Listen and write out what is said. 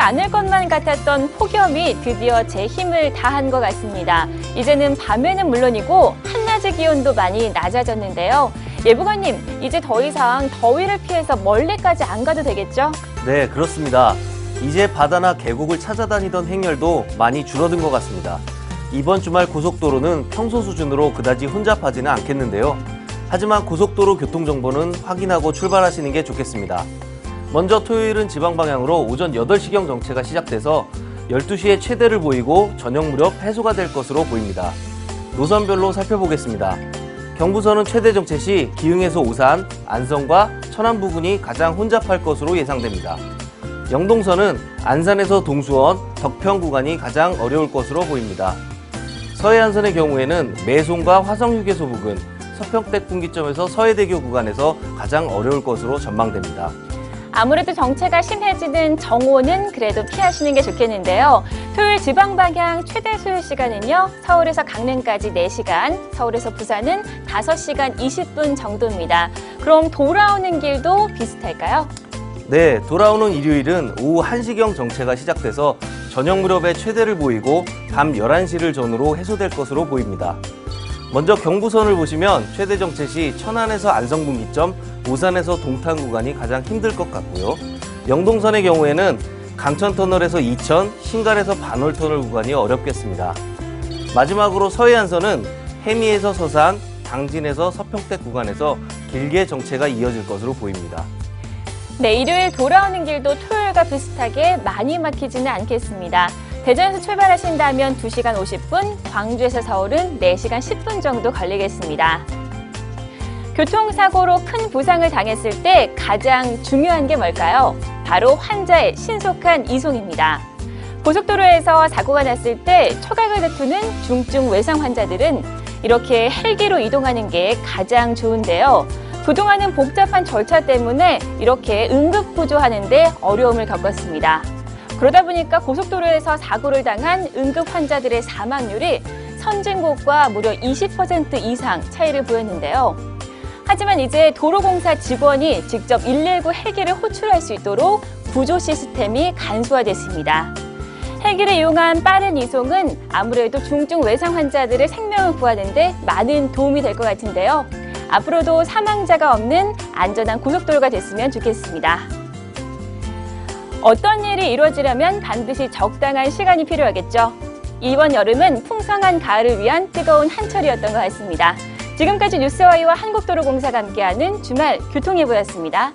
않을 것만 같았던 폭염이 드디어 제 힘을 다한 것 같습니다. 이제는 밤에는 물론이고 한낮의 기온도 많이 낮아졌는데요. 예보관님, 이제 더 이상 더위를 피해서 멀리까지 안 가도 되겠죠? 네, 그렇습니다. 이제 바다나 계곡을 찾아다니던 행렬도 많이 줄어든 것 같습니다. 이번 주말 고속도로는 평소 수준으로 그다지 혼잡하지는 않겠는데요. 하지만 고속도로 교통정보는 확인하고 출발하시는 게 좋겠습니다. 먼저 토요일은 지방 방향으로 오전 8시경 정체가 시작돼서 12시에 최대를 보이고 저녁 무렵 해소가 될 것으로 보입니다. 노선별로 살펴보겠습니다. 경부선은 최대 정체 시 기흥에서 오산, 안성과 천안 부근이 가장 혼잡할 것으로 예상됩니다. 영동선은 안산에서 동수원, 덕평 구간이 가장 어려울 것으로 보입니다. 서해안선의 경우에는 매송과 화성휴게소 부근, 서평택 분기점에서 서해대교 구간에서 가장 어려울 것으로 전망됩니다. 아무래도 정체가 심해지는 정오는 그래도 피하시는 게 좋겠는데요. 토요일 지방 방향 최대 소요 시간은요. 서울에서 강릉까지 4시간, 서울에서 부산은 5시간 20분 정도입니다. 그럼 돌아오는 길도 비슷할까요? 네, 돌아오는 일요일은 오후 1시경 정체가 시작돼서 저녁 무렵에 최대를 보이고 밤 11시를 전후로 해소될 것으로 보입니다. 먼저 경부선을 보시면 최대 정체 시 천안에서 안성 분기점, 오산에서 동탄 구간이 가장 힘들 것 같고요. 영동선의 경우에는 강천터널에서 이천, 신갈에서 반월터널 구간이 어렵겠습니다. 마지막으로 서해안선은 해미에서 서산, 당진에서 서평택 구간에서 길게 정체가 이어질 것으로 보입니다. 네, 일요일 돌아오는 길도 토요일과 비슷하게 많이 막히지는 않겠습니다. 대전에서 출발하신다면 2시간 50분, 광주에서 서울은 4시간 10분 정도 걸리겠습니다. 교통사고로 큰 부상을 당했을 때 가장 중요한 게 뭘까요? 바로 환자의 신속한 이송입니다. 고속도로에서 사고가 났을 때 초각을 다투는 중증 외상 환자들은 이렇게 헬기로 이동하는 게 가장 좋은데요. 그동안은 복잡한 절차 때문에 이렇게 응급구조하는 데 어려움을 겪었습니다. 그러다 보니까 고속도로에서 사고를 당한 응급 환자들의 사망률이 선진국과 무려 20% 이상 차이를 보였는데요. 하지만 이제 도로공사 직원이 직접 119 헬기를 호출할 수 있도록 구조 시스템이 간소화됐습니다. 헬기를 이용한 빠른 이송은 아무래도 중증 외상 환자들의 생명을 구하는 데 많은 도움이 될 것 같은데요. 앞으로도 사망자가 없는 안전한 고속도로가 됐으면 좋겠습니다. 어떤 일이 이루어지려면 반드시 적당한 시간이 필요하겠죠. 이번 여름은 풍성한 가을을 위한 뜨거운 한철이었던 것 같습니다. 지금까지 뉴스와이와 한국도로공사가 함께하는 주말 교통예보였습니다.